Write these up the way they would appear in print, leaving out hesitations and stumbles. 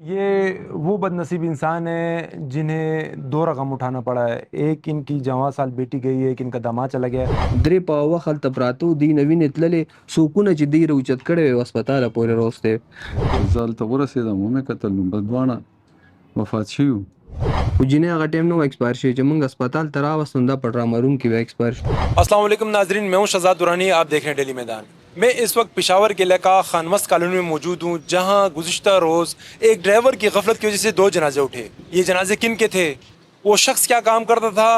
ये वो बदनसीब इंसान है जिन्हें दो रकम उठाना पड़ा है। एक इनकी जवां साल बेटी गई है, एक इनका दामाद चला गया है। درې په وخت هلته پراته دي نوینې تللې څوکونه چې دی روچت کړی وي هسپتاله پورې روستی چې زه هلته ورسېدم ومې کتل نو بس دواړه وفات شوي وو. خو جینۍ هغه ټایم نه و ایکسپایر شوی چې موږ هسپتال ته راوستم دا په ډراما روم کې به ایکسپایر شو. अस्सलाम वालेकुम नाजरीन, मैं हूं शहजाद दुरानी, आप देख रहे हैं डेली मैदान। मैं इस वक्त पेशावर के इलाका खानवस्त कॉलोनी में मौजूद हूं, जहां गुज़िश्ता रोज़ एक ड्राइवर की गफलत की वजह से 2 जनाजे उठे। ये जनाजे किन के थे? वो शख्स क्या काम करता था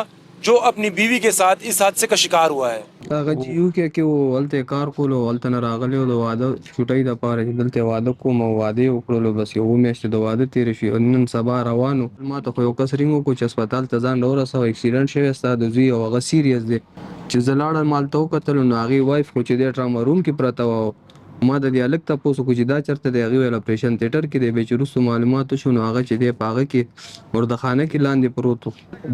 जो अपनी बीवी के साथ इस हादसे का शिकार हुआ है? هغه چې یو کې و هلته یې کار کولو هلته نه راغلی و د واده چوټۍ دپاره چې دلته یې واده کوم او واده یې وکړلو. بس یوه میاشتې د واده تېرې شوې، نن سبا روان و. ما ته خو یو کس رینګ وکړو چې هسپتال ته ځان راورسوه، اکسیډنټ شوی ستا د زوی او هغه سیریس دی. چې زه لاړم هلته وکتلو نو هغې وایف خو چې دی ډراما روم کې پرته وه. ما د دې هلک تپوس وکړو چې دا چېرته دی؟ هغې ویل اپریشن تیټر کې دی. بیا چې وروستو معلومات وشو نو هغه چې دی په هغه کې مردخانه کې لاندې پروت و.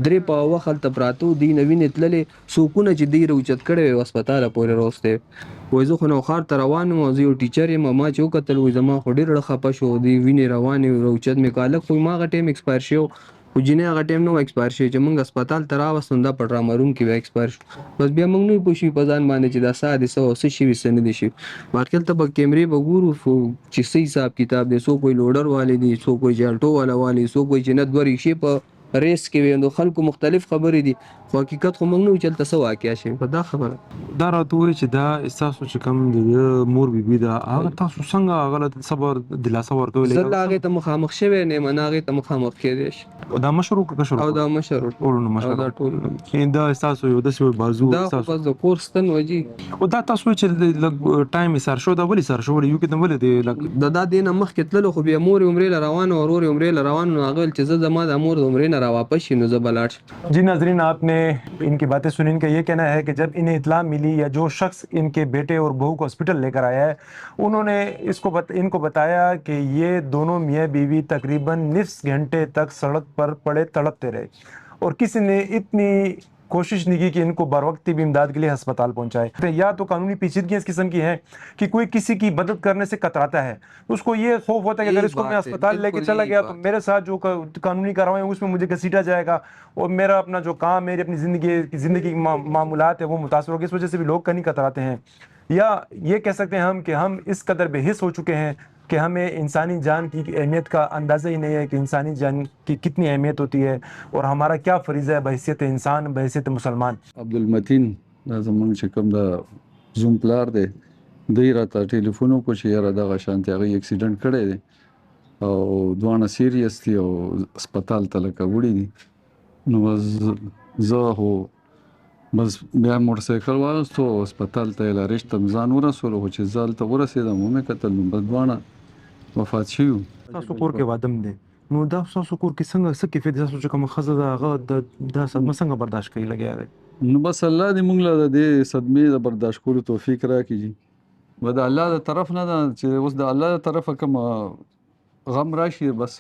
درې په وخت هلته پراته و، دوی نوینې تللې څوکونه چې دوی روچت کړی وي هسپتاله پورې روستی. وایي زه خو نوښار ته روان یم او زه یو ټیچر یم. ما چې وکتل وایي زما خو ډېر زړه خفه شو، دوی وینې روانې روچت مې کړه. هلک خو ما هغه ټایم ایکسپایر شوی، خو جینۍ هغه ټایم نه و ایکسپایر شوی چې موږ هسپتال ته راوستم دا په ډراما روم کې به ایکسپایر شو. بس بیا موږ نه پوه شوي په ځان باندې چې دا څه حادثه وه، څه شوي څه نه دي شوي. باقي هلته به کیمرې به ګورو چې څه حساب کتاب دی. څوک وایي لوډر والي دي، څوک وایي چې الټو والا والي، څوک وایي چې نه 2 رکشې په ریس کې وي. نو خلکو مختلف خبرې دي، خو حقیقت خو موږ نه وایو چې هلته څه واقعه شوې. په دا خبره دا راته وایي چې دا ستاسو چې کوم د مور بیبي ده، هغه تاسو څنګه هغه له صبر دلاسه ورکولی؟ زه لا هغې ته مخامخ شوی نه یم، نه هغې ته مخامخ کېدی شي. دا مشر وو که کشر او وو؟ دا مشر وو. ټولو نه مشر او دا وو. ټول دا ستاسو یو داسې بازو دا خو ستاسو بس د کور ستن وجي. او دا تاسو وایي چې لږ ټایم یې سر شو، دا ولې سر شو؟ ولې یو کې ولې دی لږ د دا دې نه مخکې تللو، خو بیا مور یې عمرې له روانه وه، ورور یې عمرې له روان و. نو هغه ویل چې زه زما د مور د عمرې نه راواپس شي نو زه به لاړ شم. जी नाजरीन, आपने इनकी बातें सुनी। इनका ये कहना है कि जब इन्हें इत्तला मिली या जो शख्स इनके बेटे और बहू को हॉस्पिटल लेकर आया है, उन्होंने इनको बताया कि ये दोनों मियाँ बीवी तकरीबन निस्फ घंटे तक सड़क पर पड़े तड़पते रहे और किसी ने इतनी कोशिश नहीं की कि इनको बर वक्त तिबी इमदाद के लिए अस्पताल पहुंचाए। या तो कानूनी पेचीदगियाँ इस किस्म की हैं कि कोई किसी की मदद करने से कतराता है, उसको ये खौफ होता है कि अगर इसको मैं अस्पताल लेके चला गया तो मेरे साथ जो कानूनी कार्रवाई है उसमें मुझे घसीटा जाएगा और मेरा अपना जो काम, मेरी अपनी ज़िंदगी की मामूलात है वो मुतासर होगी। इस वजह से भी लोग कहीं कतराते हैं। या ये कह सकते हैं हम कि हम इस कदर बेहिस हो चुके हैं कि हमें इंसानी जान की अहमियत का अंदाज़ा ही नहीं है कि इंसानी जान की कितनी अहमियत होती है और हमारा क्या फ़रीज़ा है बहैसियत इंसान, बहैसियत मुसलमान। عبدالمتین دا زمونږ چې کوم د زوم پلار دی، دی راته ټلیفون وکړو چې یاره دغه شانتې هغوی اکسیډنټ کړی دی او دواړه سیریس دي او هسپتال ته لکه وړي دي. نو بس زه خو بس بیا موټرسایکل واغستو او هسپتال ته یې لارښت ته ځان ورسولو. خو چې زه هلته ورسېدم ومې کتل نو بس دواړه وفات شوي وو. تاسو کور کې وادم دی، نو دا تاسو کور کې څنګه څه کیفیت تاسو چې کومه ښځه ده هغه دا صدمه څنګه برداشت کوي لګیا دی؟ نو بس الله دې موږ له د دې صدمې د برداشت کولو توفیق راکړي. به د الله د طرف نه ده چې اوس د الله د طرفه کوم غم راشي بس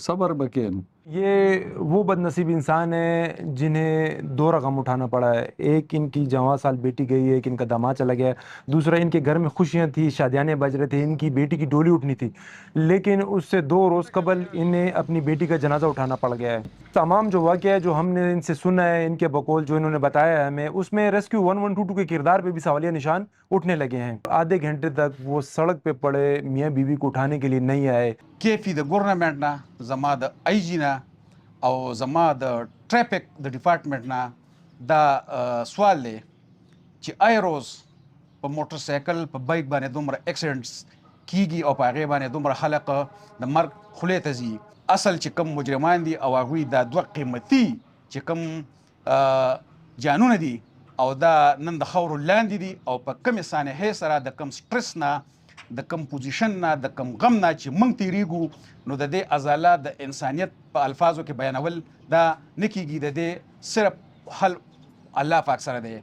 صبر به کوې. ये वो बदनसीब इंसान है जिन्हें 2 रकम उठाना पड़ा है। एक इनकी जवां साल बेटी गई है, एक इनका दामाद चला गया है। दूसरा, इनके घर में खुशियां थी, शादियाने बज रहे थे, इनकी बेटी की डोली उठनी थी, लेकिन उससे 2 रोज़ कबल इन्हें अपनी बेटी का जनाजा उठाना पड़ गया है। तमाम जो वाक़या है जो हमने इनसे सुना है, इनके बकौल जो इन्होंने बताया है हमें, उसमें रेस्क्यू 1122 के किरदार पे भी सवालिया निशान उठने लगे हैं। आधे घंटे तक वो सड़क पे पड़े मियाँ बीवी को उठाने के लिए नहीं आए। کیفی د ګورنمنټ نه، زما د آی جی نه او زما د ټریفک د ډپارټمنټ نه دا سوال دی چې آی روز په موټر سایکل په بایک باندې دومره اکسیډنټس کیږي او په هغې باندې دومره خلک د مرګ خولې ته ځي. اصل چې کوم مجرمان دي او هغوی دا 2 قیمتي چې کوم جانونه دي او دا نن د خاورو لاندې دي او په کمې سانحې سره د کم سټرس نه، د کم پوزیشن نه، د کم غم نه چې موږ تیریږو، نو د دې ازاله د انسانیت په الفاظو کې بیانول دا نه کیږي. د دې صرف حل الله پاک سره دی.